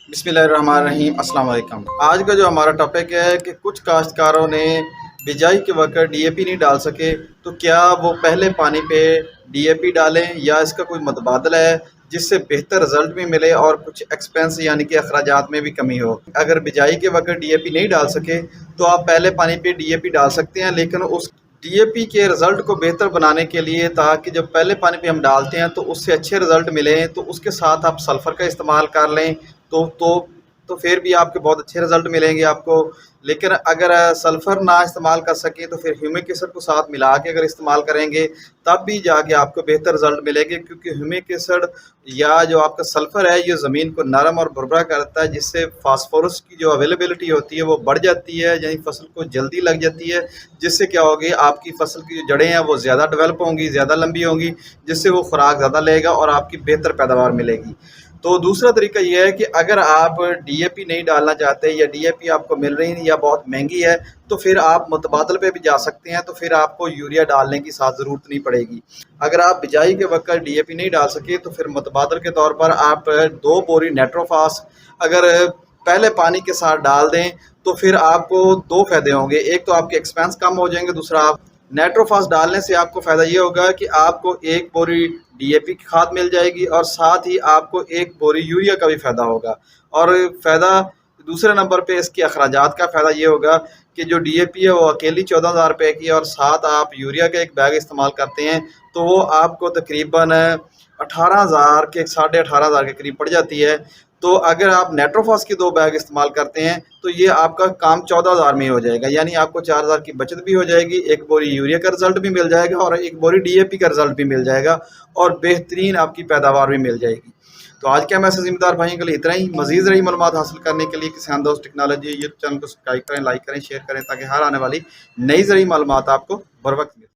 بسم اللہ الرحمن الرحیم، السلام علیکم۔ آج کا جو ہمارا ٹاپک ہے کہ کچھ کاشتکاروں نے بجائی کے وقت ڈی اے پی نہیں ڈال سکے، تو کیا وہ پہلے پانی پہ ڈی اے پی ڈالیں یا اس کا کوئی متبادل ہے جس سے بہتر رزلٹ بھی ملے اور کچھ ایکسپینس یعنی کہ اخراجات میں بھی کمی ہو۔ اگر بجائی کے وقت ڈی اے پی نہیں ڈال سکے تو آپ پہلے پانی پہ ڈی اے پی ڈال سکتے ہیں، لیکن اس ڈی اے پی کے رزلٹ کو بہتر بنانے کے لیے تاکہ جب پہلے پانی پہ ہم ڈالتے ہیں تو اس سے اچھے رزلٹ ملیں، تو اس کے ساتھ آپ سلفر کا استعمال کر لیں تو تو تو پھر بھی آپ کے بہت اچھے رزلٹ ملیں گے آپ کو۔ لیکن اگر سلفر نہ استعمال کر سکیں تو پھر ہیومک ایسڈ کو ساتھ ملا کے اگر استعمال کریں گے تب بھی جا کے آپ کو بہتر رزلٹ ملے گے، کیونکہ ہیومک ایسڈ یا جو آپ کا سلفر ہے یہ زمین کو نرم اور بھربھرا کرتا ہے، جس سے فاسفورس کی جو اویلیبلٹی ہوتی ہے وہ بڑھ جاتی ہے، یعنی فصل کو جلدی لگ جاتی ہے، جس سے کیا ہوگی آپ کی فصل کی جو جڑیں ہیں وہ زیادہ ڈیولپ ہوں گی، زیادہ لمبی ہوں گی، جس سے وہ خوراک زیادہ لے گا اور آپ کی بہتر پیداوار ملے گی۔ تو دوسرا طریقہ یہ ہے کہ اگر آپ ڈی اے پی نہیں ڈالنا چاہتے یا ڈی اے پی آپ کو مل رہی نہیں یا بہت مہنگی ہے تو پھر آپ متبادل پہ بھی جا سکتے ہیں، تو پھر آپ کو یوریا ڈالنے کی ساتھ ضرورت نہیں پڑے گی۔ اگر آپ بجائی کے وقت ڈی اے پی نہیں ڈال سکے تو پھر متبادل کے طور پر آپ 2 بوری نیٹروفاس اگر پہلے پانی کے ساتھ ڈال دیں تو پھر آپ کو 2 فائدے ہوں گے۔ ایک تو آپ کے ایکسپینس کم ہو جائیں گے، دوسرا آپ نیٹروفاس ڈالنے سے آپ کو فائدہ یہ ہوگا کہ آپ کو 1 بوری ڈی اے پی کی کھاد مل جائے گی اور ساتھ ہی آپ کو 1 بوری یوریا کا بھی فائدہ ہوگا۔ اور فائدہ دوسرے نمبر پہ اس کے اخراجات کا فائدہ یہ ہوگا کہ جو ڈی اے پی ہے وہ اکیلی 14,000 روپے کی ہے، اور ساتھ آپ یوریا کا ایک بیگ استعمال کرتے ہیں تو وہ آپ کو تقریباً 18,000 کے 18,500 کے قریب پڑ جاتی ہے۔ تو اگر آپ نیٹروفاس کی 2 بیگ استعمال کرتے ہیں تو یہ آپ کا کام 14,000 میں ہی ہو جائے گا، یعنی آپ کو 4,000 کی بچت بھی ہو جائے گی، 1 بوری یوریا کا رزلٹ بھی مل جائے گا اور 1 بوری ڈی اے پی کا رزلٹ بھی مل جائے گا اور بہترین آپ کی پیداوار بھی مل جائے گی۔ تو آج کے میسج ذمہ دار بھائیوں کے لیے اتنا ہی۔ مزید رہی معلومات حاصل کرنے کے لیے کسان دوست ٹیکنالوجی یوٹیوب چینل کو سبسکرائب کریں، لائک کریں، شیئر کریں، تاکہ ہر آنے والی نئی زرعی معلومات آپ کو بر وقت ملے۔